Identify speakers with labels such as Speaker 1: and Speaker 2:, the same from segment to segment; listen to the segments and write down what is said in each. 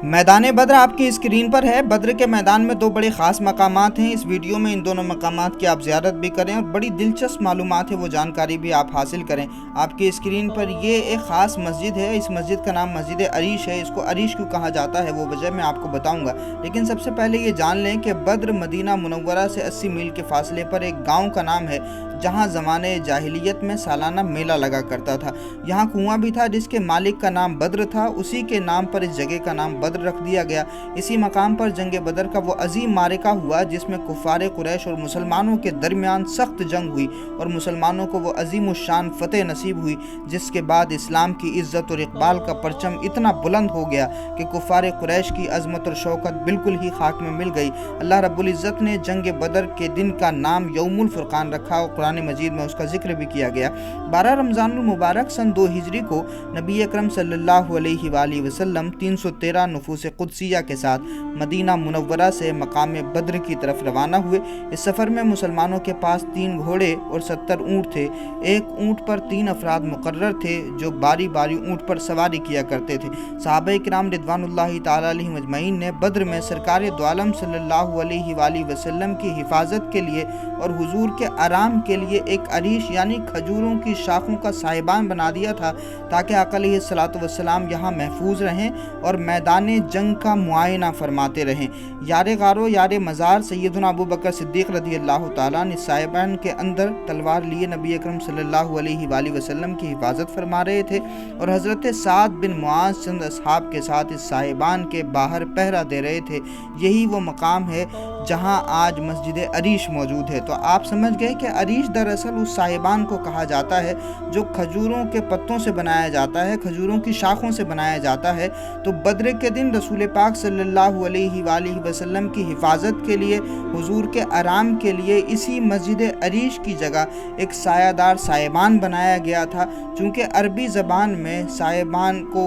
Speaker 1: मैदान बद्र आपकी स्क्रीन पर है। बद्र के मैदान में दो बड़े ख़ास मकामात हैं। इस वीडियो में इन दोनों मकामात की आप ज़ियारत भी करें और बड़ी दिलचस्प मालूमात है वो जानकारी भी आप हासिल करें। आपकी स्क्रीन पर ये एक ख़ास मस्जिद है। इस मस्जिद का नाम मस्जिद अरीश है। इसको अरीश क्यों कहा जाता है वो वजह मैं आपको बताऊँगा, लेकिन सबसे पहले ये जान लें कि बद्र मदीना मुनव्वरा से 80 मील के फासले पर एक गाँव का नाम है जहाँ ज़माने जाहिलियत में सालाना मेला लगा करता था। यहाँ कुआं भी था जिसके मालिक का नाम बद्र था। उसी के नाम पर इस जगह का नाम बद्र रख दिया गया। इसी मकाम पर जंग बदर का वो अजीम मारिका हुआ जिसमें कुफ़ार कुरैश और मुसलमानों के दरमियान सख्त जंग हुई और मुसलमानों को वो अजीम शान फ़तेह नसीब हुई, जिसके बाद इस्लाम की इज़्ज़त और इक़बाल का परचम इतना बुलंद हो गया कि कुफ़ार कुरैश की अज़मत और शौकत बिल्कुल ही खाक में मिल गई। अल्लाह रब्बुल इज़्ज़त ने जंग बदर के दिन का नाम यौमुल फ़ुरक़ान रखा और कुरान मजीद में उसका जिक्र भी किया गया। 12 रमज़ानुल मुबारक सन 2 हिजरी को नबी अकरम सल्लल्लाहु अलैहि वसल्लम 313 नुफूस कुदसिया के साथ मदीना मुनव्वरा से मकाम बद्र की तरफ रवाना हुए। इस सफ़र में मुसलमानों के पास 3 घोड़े और 70 ऊँट थे। एक ऊँट पर 3 अफराद मुकर्रर थे जो बारी बारी ऊँट पर सवारी किया करते थे। सहाबा किराम रिदवानुल्लाहि ताला अलैहिम अजमईन ने बद्र में सरकार दो आलम सल्लल्लाहु अलैहि वसल्लम की हिफाजत के लिए और हुजूर के आराम के लिए एक अरीश यानी खजूरों की शाखों का साहिबान बना दिया था ताकि आका अलैहिस्सलातु वस्सलाम यहाँ महफूज रहें और मैदान जंग का मुआयना फरमाते रहें। यार गारो यार मज़ार सैयदना अबू बकर सिद्दीक़ रज़ी अल्लाह ताला अन्हु साहिबान के अंदर तलवार लिए नबी अकरम सल्लल्लाहु अलैहि वसल्लम की हिफाजत फरमा रहे थे और हज़रत साद बिन मुआज़ चंद असहाब के साथ इस साहिबान के बाहर पहरा दे रहे थे। यही वो मकाम है जहाँ आज मस्जिद अरीश मौजूद है। तो आप समझ गए कि अरीश दरअसल उस साहिबान को कहा जाता है जो खजूरों के पत्तों से बनाया जाता है, खजूरों की शाखों से बनाया जाता है। तो बद्र के दिन रसूल पाक सल्लल्लाहु अलैहि वसल्लम की हिफाजत के लिए, हुजूर के आराम के लिए इसी मस्जिद अरीश की जगह एक सायादार साहिबान बनाया गया था। चूँकि अरबी ज़बान में साहिबान को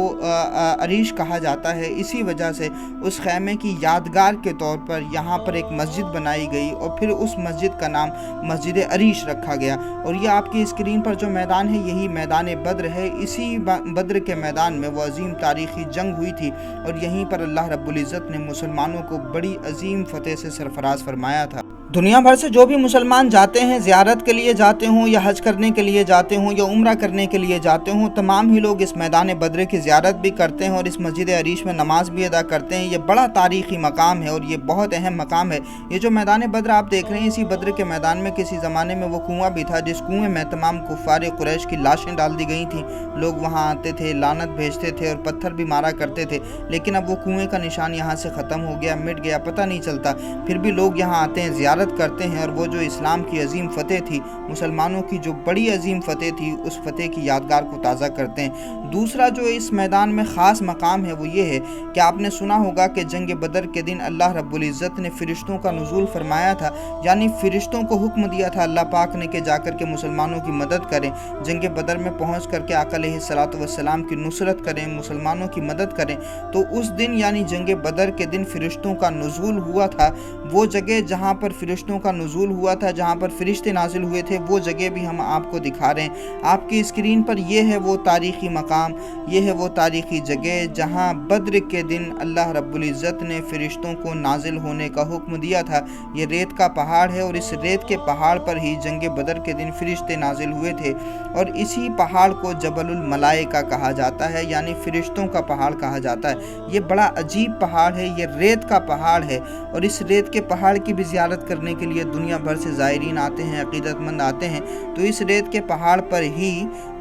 Speaker 1: अरीश कहा जाता है, इसी वजह से उस खैमे की यादगार के तौर पर यहाँ पर एक मस्जिद बनाई गई और फिर उस मस्जिद का नाम मस्जिद अरीश रखा गया। और ये आपकी स्क्रीन पर जो मैदान है यही मैदान बद्र है। इसी बद्र के मैदान में वो अजीम तारीख़ी जंग हुई थी और यहीं पर अल्लाह रब्बुल इज़्ज़त ने मुसलमानों को बड़ी अजीम फ़तेह से सरफराज फरमाया था। दुनिया भर से जो भी मुसलमान जाते हैं, ज़ियारत के लिए जाते हों या हज करने के लिए जाते हों या उम्रा करने के लिए जाते हों, तमाम ही लोग इस मैदान बद्र की ज़ियारत भी करते हैं और इस मस्जिद अरीश में नमाज भी अदा करते हैं। ये बड़ा तारीख़ी मकाम है और ये बहुत अहम मकाम है। ये जो मैदान बद्र आप देख रहे हैं, इसी बद्र के मैदान में किसी ज़माने में वो कुआं भी था जिस कुएँ में तमाम कुफ़ार कुरैश की लाशें डाल दी गई थीं। लोग वहाँ आते थे, लानत भेजते थे और पत्थर भी मारा करते थे, लेकिन अब वो कुएँ का निशान यहाँ से ख़त्म हो गया, मिट गया, पता नहीं चलता। फिर भी लोग यहाँ आते हैं, ज़ियारत करते हैं और वो जो इस्लाम की अजीम फ़तेह थी, मुसलमानों की जो बड़ी अजीम फ़तेह थी, उस फ़तेह की यादगार को ताज़ा करते हैं। दूसरा जो इस मैदान में ख़ास मकाम है वो ये है कि आपने सुना होगा कि जंग बदर के दिन अल्लाह रब्बुल इज़्ज़त ने फ़रिश्तों का नुज़ूल फरमाया था, यानी फ़रिश्तों को हुक्म दिया था अल्लाह पाक ने कि जाकर के मुसलमानों की मदद करें, जंग बदर में पहुँच करके आका अलैहिस्सलातु वस्सलाम की नुसरत करें, मुसलमानों की मदद करें। तो उस दिन यानी जंग बदर के दिन फ़रिश्तों का नुज़ूल हुआ था। वो जगह जहाँ पर फ़रिश्तों का नुज़ूल हुआ था, जहाँ पर फ़रिश्ते नाजिल हुए थे, वो जगह भी हम आपको दिखा रहे हैं। आपकी स्क्रीन पर ये है वो तारीख़ी मकाम, ये है वो तारीख़ी जगह जहाँ बद्र के दिन अल्लाह रब्बुल इज़्ज़त ने फ़रिश्तों को नाजिल होने का हुक्म दिया था। ये रेत का पहाड़ है और इस रेत के पहाड़ पर ही जंग बदर के दिन फ़रिश्ते नाजिल हुए थे और इसी पहाड़ को जबलुल मलाइका कहा जाता है, यानी फ़रिश्तों का पहाड़ कहा जाता है। ये बड़ा अजीब पहाड़ है, ये रेत का पहाड़ है और इस रेत के पहाड़ की भी ज़ियारत करने के लिए दुनिया भर से ज़ायरीन आते हैं, अक़ीदतमंद आते हैं। तो इस रेत के पहाड़ पर ही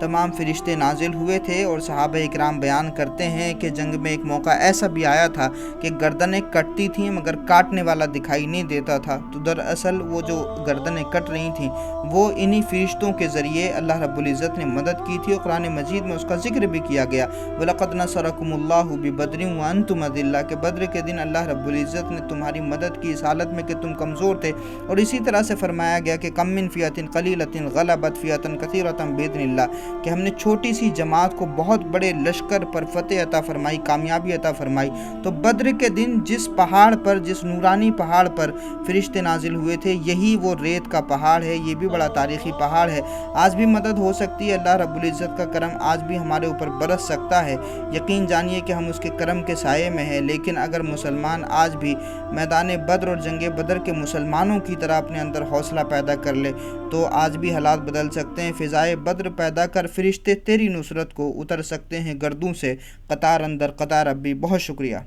Speaker 1: तमाम फ़रिश्ते नाजिल हुए थे और सहाबा इकराम बयान करते हैं कि जंग में एक मौका ऐसा भी आया था कि गर्दनें कटती थीं मगर काटने वाला दिखाई नहीं देता था। तो दरअसल वो जो गर्दनें कट रही थीं वो इन्हीं फ़रिश्तों के ज़रिए अल्लाह रब्बुल इज़्ज़त ने मदद की थी और कुरान मजीद में उसका जिक्र भी किया गया। वलक़द नसरकुमुल्लाहु बिबद्रिन व अंतुम अज़िल्ला, के बद्र के दिन अल्लाह रब्बुल इज़्ज़त ने तुम्हारी मदद की इस हालत में कि तुम कमज़ोर थे से। और इसी तरह से फरमाया गया कि कम मिन फ़ियतिन क़लीलतिन ग़लबत फ़ियतन कसीरतन बिइज़्निल्लाह, कि हमने छोटी सी जमात को बहुत बड़े लश्कर पर फ़तह अता फरमाई, कामयाबी अता फरमाई। तो बद्र के दिन जिस पहाड़ पर, जिस नूरानी पहाड़ पर फ़रिश्ते नाजिल हुए थे, यही वो रेत का पहाड़ है। ये भी बड़ा तारीख़ी पहाड़ है। आज भी मदद हो सकती है। अल्लाह रब्बुल इज़्ज़त का करम आज भी हमारे ऊपर बरस सकता है। यकीन जानिए कि हम उसके करम के साये में हैं। लेकिन अगर मुसलमान आज भी मैदान बद्र और जंग बद्र के मुसलमानों की तरह अपने अंदर हौसला पैदा कर ले तो आज भी हालात बदल सकते हैं। फ़िज़ाए बद्र पैदा कर फ़रिश्ते तेरी नुसरत को उतर सकते हैं गर्दों से, कतार अंदर कतार। रब्बी बहुत शुक्रिया।